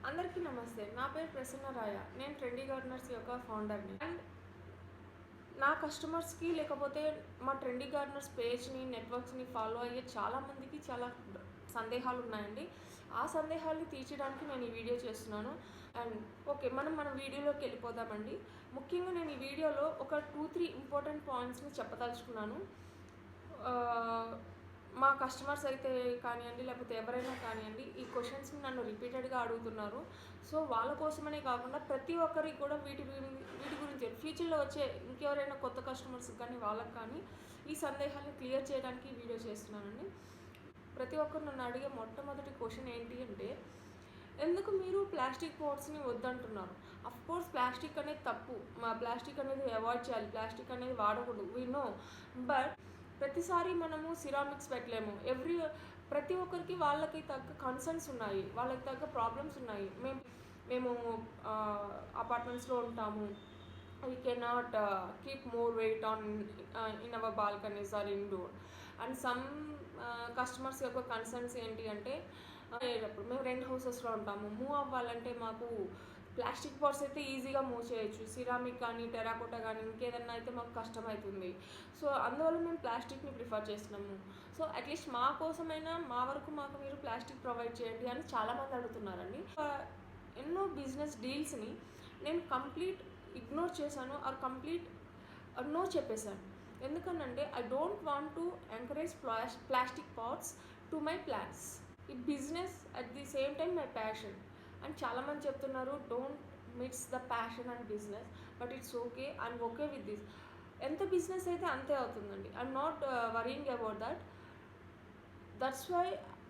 అందరికీ నమస్తే. నా పేరు ప్రసన్న రాయ. నేను ట్రెండీ గార్డెనర్స్ యొక్క ఫౌండర్‌ని. అండ్ నా కస్టమర్స్‌కి లేకపోతే మా ట్రెండీ గార్డెనర్స్ పేజ్‌ని, నెట్వర్క్స్‌ని ఫాలో అయ్యే చాలామందికి చాలా సందేహాలు ఉన్నాయండి. ఆ సందేహాల్ని తీర్చడానికి నేను ఈ వీడియో చేస్తున్నాను. అండ్ ఓకే, మన వీడియోలోకి వెళ్ళిపోదామండి. ముఖ్యంగా నేను ఈ వీడియోలో ఒక 2, 3 ఇంపార్టెంట్ పాయింట్స్‌ని చెప్పదలుచుకున్నాను. మా కస్టమర్స్ అయితే కానివ్వండి, లేకపోతే ఎవరైనా కానివ్వండి, ఈ క్వశ్చన్స్ని నన్ను రిపీటెడ్గా అడుగుతున్నారు. సో వాళ్ళ కోసమనే కాకుండా ప్రతి ఒక్కరికి కూడా వీటి గురించి ఫ్యూచర్లో వచ్చే ఇంకెవరైనా కొత్త కస్టమర్స్కి కానీ వాళ్ళకి కానీ ఈ సందేహాన్ని క్లియర్ చేయడానికి ఈ వీడియో చేస్తున్నానండి. ప్రతి ఒక్కరు నన్ను అడిగే మొట్టమొదటి క్వశ్చన్ ఏంటి అంటే, ఎందుకు మీరు ప్లాస్టిక్ పాట్స్ని వద్దంటున్నారు? అఫ్కోర్స్ ప్లాస్టిక్ అనేది తప్పు, ప్లాస్టిక్ అనేది అవాయిడ్ చేయాలి, ప్లాస్టిక్ అనేది వాడకూడదు, వీ నో. బట్ ప్రతిసారి మనము సిరామిక్స్ పెట్టలేము. ప్రతి ఒక్కరికి వాళ్ళకి తగ్గ కన్సర్న్స్ ఉన్నాయి, వాళ్ళకి తగ్గ ప్రాబ్లమ్స్ ఉన్నాయి. మేము అపార్ట్మెంట్స్లో ఉంటాము. We cannot keep more weight on in our balconies or indoor. And some customers యొక్క కన్సర్న్స్ ఏంటి అంటే, మేము రెంట్ హౌసెస్లో ఉంటాము, మూవ్ అవ్వాలంటే మాకు ప్లాస్టిక్ పాట్స్ అయితే ఈజీగా మూవ్ చేయొచ్చు, సిరామిక్ కానీ టెరాకోటా కానీ ఇంకేదన్నా అయితే మాకు కష్టమవుతుంది. సో అందువల్ల మేము ప్లాస్టిక్ని ప్రిఫర్ చేస్తున్నాము. సో అట్లీస్ట్ మా కోసమైనా మా వరకు మాకు మీరు ప్లాస్టిక్ ప్రొవైడ్ చేయండి అని చాలామంది అడుగుతున్నారండి. ఎన్నో బిజినెస్ డీల్స్ని నేను కంప్లీట్ ఇగ్నోర్ చేశాను, ఆర్ కంప్లీట్ నో చెప్పేశాను. ఎందుకనంటే I don't want to encourage plastic pots to my plans. ఈ business at the same time my passion. And చాలామంది చెప్తున్నారు don't mix the passion and business, but it's okay, I'm okay with this. ఎంత business అయితే అంతే అవుతుందండి. I'm not worrying about that. That's why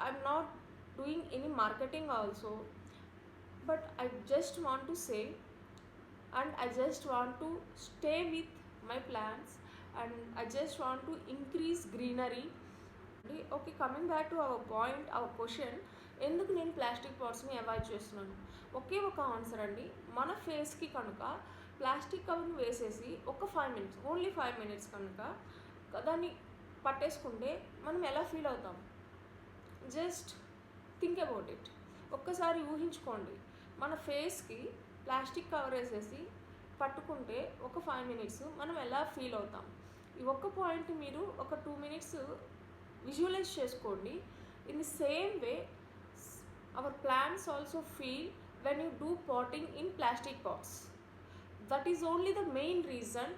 I'm not doing any marketing also. But I just want to say and I just want to stay with my plants and I just want to increase greenery. Okay, coming back to our point, our question, ఎందుకు నేను plastic పాట్స్ని avoid చేస్తున్నాను? ఒకే ఒక answer అండి. మన ఫేస్కి కనుక plastic కవర్ని వేసేసి ఒక 5 minutes, ఓన్లీ 5 minutes కనుక దాన్ని పట్టేసుకుంటే మనం ఎలా ఫీల్ అవుతాం? Just think about it. ఒక్కసారి ఊహించుకోండి, మన ఫేస్కి ప్లాస్టిక్ కవర్ వేసేసి పట్టుకుంటే ఒక 5 minutes మనం ఎలా ఫీల్ అవుతాం? ఈ ఒక్క పాయింట్ మీరు ఒక 2 minutes విజువలైజ్ చేసుకోండి. In the same way our plants also feel when you do potting in plastic pots. That is only the main reason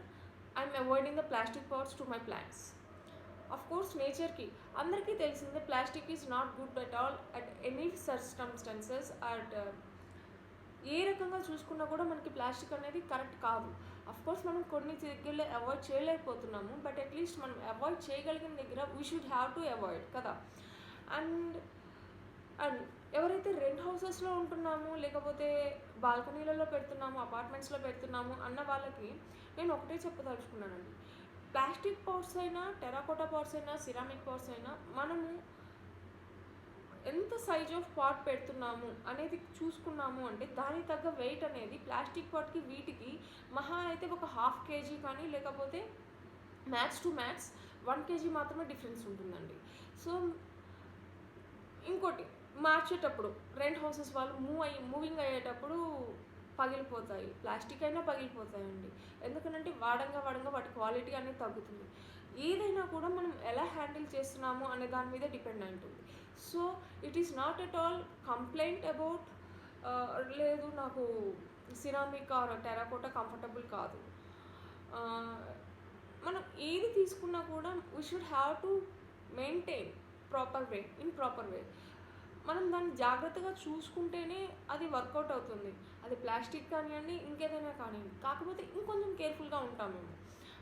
I'm avoiding the plastic pots to my plants. Of course నేచర్కి అందరికీ తెలిసిందే plastic is not good at all at any circumstances. అట్ ఏ రకంగా చూసుకున్నా కూడా మనకి plastic అనేది కరెక్ట్ కాదు. అఫ్కోర్స్ మనం కొన్ని దగ్గరలో అవాయిడ్ చేయలేకపోతున్నాము, బట్ అట్లీస్ట్ మనం అవాయిడ్ చేయగలిగిన దగ్గర we should have to avoid కదా. అండ్ ఎవరైతే రెంట్ హౌసెస్లో ఉంటున్నాము, లేకపోతే బాల్కనీలలో పెడుతున్నాము, అపార్ట్మెంట్స్లో పెడుతున్నాము అన్న వాళ్ళకి నేను ఒకటే చెప్పదలుచుకున్నానండి. ప్లాస్టిక్ పాట్స్ అయినా, టెరాకోటా పాట్స్ అయినా, సిరామిక్ పాట్స్ అయినా మనము ఎంత సైజ్ ఆఫ్ పాట్ పెడుతున్నాము అనేది చూసుకున్నాము అంటే దానికి తగ్గ వెయిట్ అనేది ప్లాస్టిక్ పాట్కి వీటికి మహా అయితే ఒక 1/2 kg కానీ, లేకపోతే మ్యాక్స్ టు మ్యాక్స్ 1 kg మాత్రమే డిఫరెన్స్ ఉంటుందండి. సో ఇంకోటి, మార్చేటప్పుడు రెంట్ హౌసెస్ వాళ్ళు మూవింగ్ అయ్యేటప్పుడు పగిలిపోతాయి, ప్లాస్టిక్ అయినా పగిలిపోతాయండి. ఎందుకంటే వాడంగా వాటి క్వాలిటీ అనేది తగ్గుతుంది. ఏదైనా కూడా మనం ఎలా హ్యాండిల్ చేస్తున్నాము అనే దాని మీద డిపెండ్ అయి ఉంటుంది. So it is not at all complaint about లేదు నాకు సిరామిక్ ఆర్ టెరాకోటా కంఫర్టబుల్ కాదు. మనం ఏది తీసుకున్నా కూడా we should have to maintain proper way. మనం దాన్ని జాగ్రత్తగా చూసుకుంటేనే అది వర్కౌట్ అవుతుంది. అది ప్లాస్టిక్ కానివ్వండి, ఇంకేదైనా కానివ్వండి. కాకపోతే ఇంకొంచెం కేర్ఫుల్గా ఉంటాం మేము.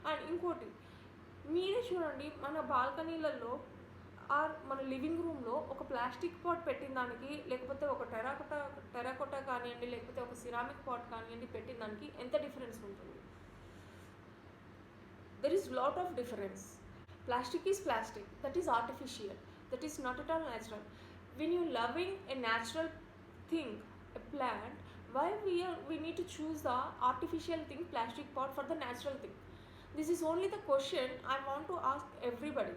అండ్ ఇంకోటి, మీరే చూడండి, మన బాల్కనీలలో ఆర్ మన లివింగ్ రూమ్లో ఒక ప్లాస్టిక్ పాట్ పెట్టిన దానికి, లేకపోతే ఒక టెరాకోటా కానివ్వండి, లేకపోతే ఒక సిరామిక్ పాట్ కానివ్వండి పెట్టిన దానికి ఎంత డిఫరెన్స్ ఉంటుంది? There is lot of difference. Plastic is plastic, that is artificial, that is not at all natural. When you're loving a natural thing, a plant, why we need to choose the artificial thing, plastic pot, for the natural thing? This is only the question I want to ask everybody.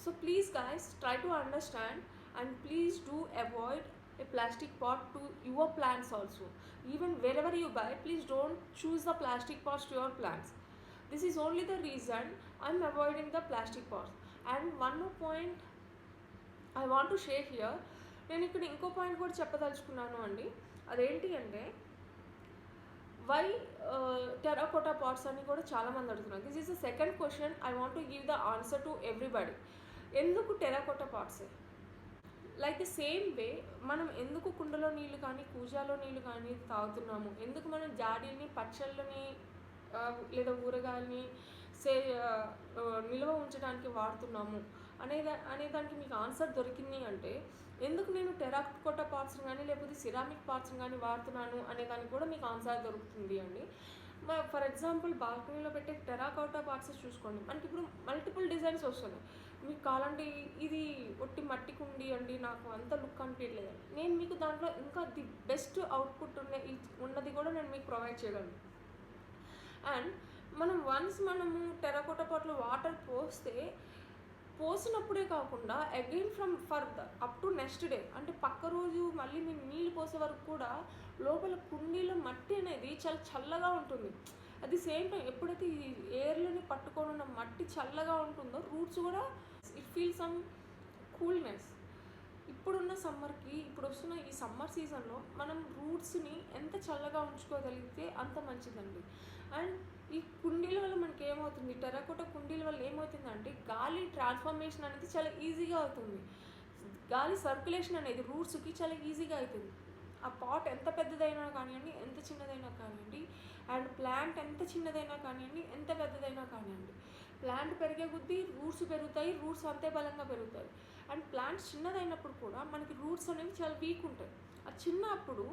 So please guys, try to understand and please do avoid a plastic pot to your plants also. Even wherever you buy, please don't choose the plastic pots to your plants. This is only the reason I'm avoiding the plastic pots. And one more point I want to share here. నేను ఇక్కడ ఇంకో point కూడా చెప్పదలుచుకున్నాను అండి. అదేంటి అంటే why terracotta pots అని కూడా చాలామంది అడుగుతున్నారు. This is the second question I want to give the answer to everybody. ఎందుకు టెరాకోటా పాట్సే? లైక్ ద సేమ్ వే మనం ఎందుకు కుండలో నీళ్ళు కానీ కూజాలో నీళ్ళు కానీ తాగుతున్నాము, ఎందుకు మనం జాడీని పచ్చళ్ళని లేదా ఊరగాయలని నిల్వ ఉంచడానికి వాడుతున్నాము అనేదానికి మీకు ఆన్సర్ దొరికింది అంటే, ఎందుకు నేను టెరాకోటా పాట్స్ని కానీ లేకపోతే సిరామిక్ పాట్స్ని కానీ వాడుతున్నాను అనేదానికి కూడా మీకు ఆన్సర్ దొరుకుతుంది అండి. ఫర్ ఎగ్జాంపుల్ బాల్కనీలో పెట్టే టెరాకోటా పాట్స్ చూసుకోండి, మనకి ఇప్పుడు మల్టిపుల్ డిజైన్స్ వస్తున్నాయి. మీకు కావాలంటే ఇది ఒట్టి మట్టి కుండి అండి, నాకు అంత లుక్ అనిపించలేదండి, నేను మీకు దాంట్లో ఇంకా ది బెస్ట్ అవుట్పుట్ ఉన్నది కూడా నేను మీకు ప్రొవైడ్ చేయగలను. అండ్ మనము టెరాకోటా పాట్లో వాటర్ పోసినప్పుడే కాకుండా again for up to next day, అంటే పక్క రోజు మళ్ళీ మీరు నీళ్ళు పోసే వరకు కూడా లోపల కుండీలో మట్టి అనేది చాలా చల్లగా ఉంటుంది. అది సేమ్ టైం ఎప్పుడైతే ఈ ఎయిర్లోని పట్టుకొని ఉన్న మట్టి చల్లగా ఉంటుందో రూట్స్ కూడా ఇట్ ఫీల్ సమ్ కూల్నెస్. ఇప్పుడున్న సమ్మర్కి, ఇప్పుడు వస్తున్న ఈ సమ్మర్ సీజన్లో మనం రూట్స్ని ఎంత చల్లగా ఉంచుకోగలిగితే అంత మంచిదండి. అండ్ ఈ కుండీల వల్ల మనకి ఏమవుతుంది, టెరాకోటా కుండీల వల్ల ఏమవుతుందంటే గాలి ట్రాన్స్ఫర్మేషన్ అనేది చాలా ఈజీగా అవుతుంది. గాలి సర్క్యులేషన్ అనేది రూట్స్కి చాలా ఈజీగా అవుతుంది. ఆ పాట్ ఎంత పెద్దదైనా కానివ్వండి, ఎంత చిన్నదైనా కానివ్వండి, అండ్ ప్లాంట్ ఎంత చిన్నదైనా కానివ్వండి, ఎంత పెద్దదైనా కానివ్వండి, ప్లాంట్ పెరిగే కొద్దీ రూట్స్ పెరుగుతాయి, రూట్స్ అంతే బలంగా పెరుగుతాయి. అండ్ ప్లాంట్స్ చిన్నదైనప్పుడు కూడా మనకి రూట్స్ అనేవి చాలా వీక్ ఉంటాయి. ఆ చిన్నప్పుడు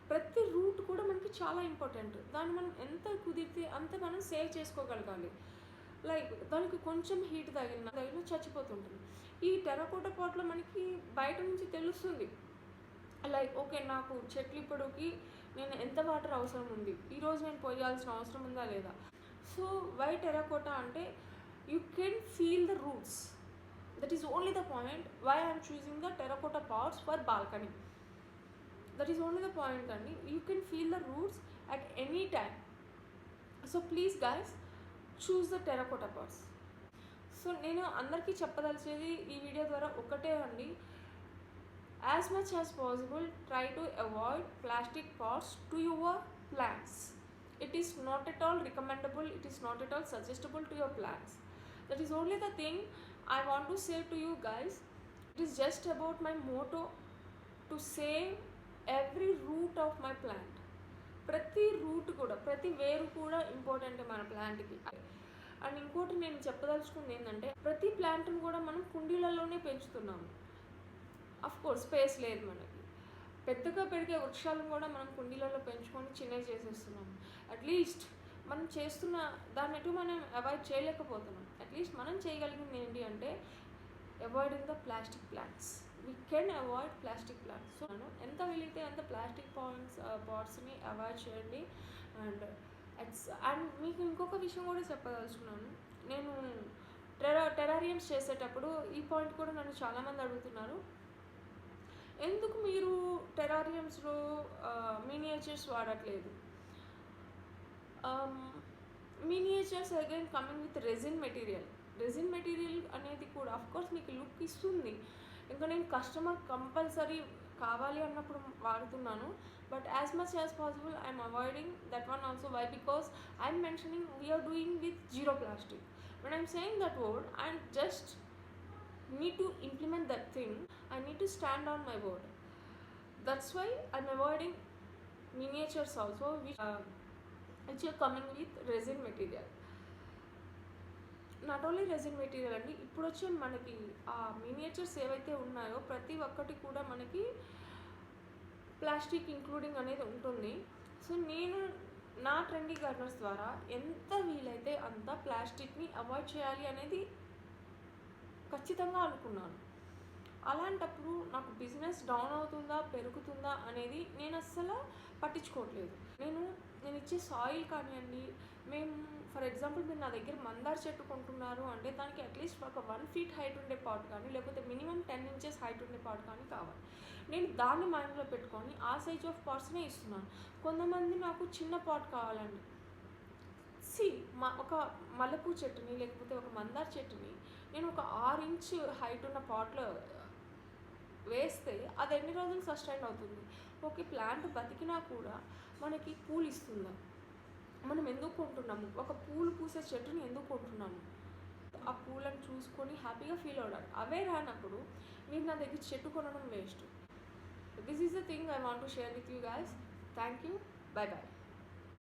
ప్రతి రూట్ కూడా మనకి చాలా ఇంపార్టెంట్. దాన్ని మనం ఎంత కుదిరితే అంత మనం సేవ్ చేసుకోగలగాలి. లైక్ దానికి కొంచెం హీట్ తగిలిన చచ్చిపోతుంటుంది. ఈ టెరాకోటా పాట్లో మనకి బయట నుంచి తెలుస్తుంది, లైక్ ఓకే నాకు చెట్లు ఇప్పటికి నేను ఎంత వాటర్ అవసరం ఉంది, ఈరోజు నేను పోయాల్సిన అవసరం ఉందా లేదా. సో వై టెరాకోటా అంటే you can feel the roots. That is only the point why I'm choosing the terracotta pots for balcony. That is only the point అండి. You can feel the roots at any time. So please guys, choose the terracotta pots. So నేను అందరికీ చెప్పదలిచేది ఈ వీడియో ద్వారా ఒకటే అండి, as much as possible try to avoid plastic pots to your plants. It is not at all recommendable, it is not at all suggestible to your plants. That is only the thing I want to say to you guys. It is just about my motto to save every root of my plant. ప్రతి route కూడా, ప్రతి వేరు కూడా important మన ప్లాంట్కి. And ఇంకోటి నేను చెప్పదలుచుకుంది ఏంటంటే, ప్రతి ప్లాంట్ని కూడా మనం కుండీలలోనే పెంచుతున్నాము. అఫ్కోర్స్ స్పేస్ లేదు మనకి, పెద్దగా పెరిగే వృక్షాలను కూడా మనం కుండీలలో పెంచుకొని చిన్నవి చేసేస్తున్నాము. అట్లీస్ట్ మనం చేస్తున్న దాన్ని మనం అవాయిడ్ చేయలేకపోతున్నాం. అట్లీస్ట్ మనం చేయగలిగింది ఏంటి అంటే avoiding the plastic plants. We can avoid plastic plants. So ఎంత వీలైతే అంత ప్లాస్టిక్ పాట్స్ని అవాయిడ్ చేయండి. అండ్ మీకు ఇంకొక విషయం కూడా చెప్పదలుచుకున్నాను. నేను టెరారియంస్ చేసేటప్పుడు ఈ పాయింట్ కూడా నన్ను చాలామంది అడుగుతున్నారు, ఎందుకు మీరు టెరారియంస్లో మినియేచర్స్ వాడట్లేదు. Miniatures again coming with resin material అనేది కూడా అఫ్కోర్స్ మీకు లుక్ ఇస్తుంది. ఇంకా నేను కస్టమర్ కంపల్సరీ కావాలి అన్నప్పుడు వాడుతున్నాను. But as much as possible I'm avoiding that one also. Why? Because I'm mentioning we're doing with zero plastic. When I'm saying that word, I just need to implement that thing. I need to stand on my word. That's why I'm avoiding miniatures also, which are coming with resin material. Not only resin material అండి, ఇప్పుడు వచ్చే మనకి ఆ miniatures ఏవైతే ఉన్నాయో ప్రతి ఒక్కటి కూడా మనకి ప్లాస్టిక్ ఇంక్లూడింగ్ అనేది ఉంటుంది. సో నేను నా ట్రెండీ గార్డెనర్స్ ద్వారా ఎంత వీలైతే అంత ప్లాస్టిక్ని అవాయిడ్ చేయాలి అనేది ఖచ్చితంగా అనుకున్నాను. అలాంటప్పుడు నాకు బిజినెస్ డౌన్ అవుతుందా పెరుగుతుందా అనేది నేను అస్సలు పట్టించుకోవట్లేదు. నేను నేను ఇచ్చే సాయిల్ కానివ్వండి, మేము ఫర్ ఎగ్జాంపుల్ మీరు నా దగ్గర మందార చెట్టు కొంటున్నారు అంటే దానికి అట్లీస్ట్ ఒక 1 feet హైట్ ఉండే పాట్ కానీ, లేకపోతే మినిమం 10 inches హైట్ ఉండే పాట్ కానీ కావాలి. నేను దాన్ని మైండ్లో పెట్టుకొని ఆ సైజ్ ఆఫ్ పాట్స్నే ఇస్తున్నాను. కొంతమంది నాకు చిన్న పాట్ కావాలండి. ఒక మల్లెపూ చెట్టుని లేకపోతే ఒక మందార చెట్టుని నేను ఒక 6 inch హైట్ ఉన్న పాట్లో వేస్తే అది ఎన్ని రోజులు సస్టైన్ అవుతుంది? ఓకే, ప్లాంట్ బతికినా కూడా మనకి పూలు ఇస్తుందా? మనం ఎందుకు కొంటున్నాము? ఒక పూలు పూసే చెట్టుని ఎందుకు కొంటున్నాము? ఆ పూలను చూసుకొని హ్యాపీగా ఫీల్ అవ్వడానికి. అవే రానప్పుడు మీరు నా దగ్గర చెట్టు కొనడం waste. This is the thing I want to share with you guys. Thank you. By by.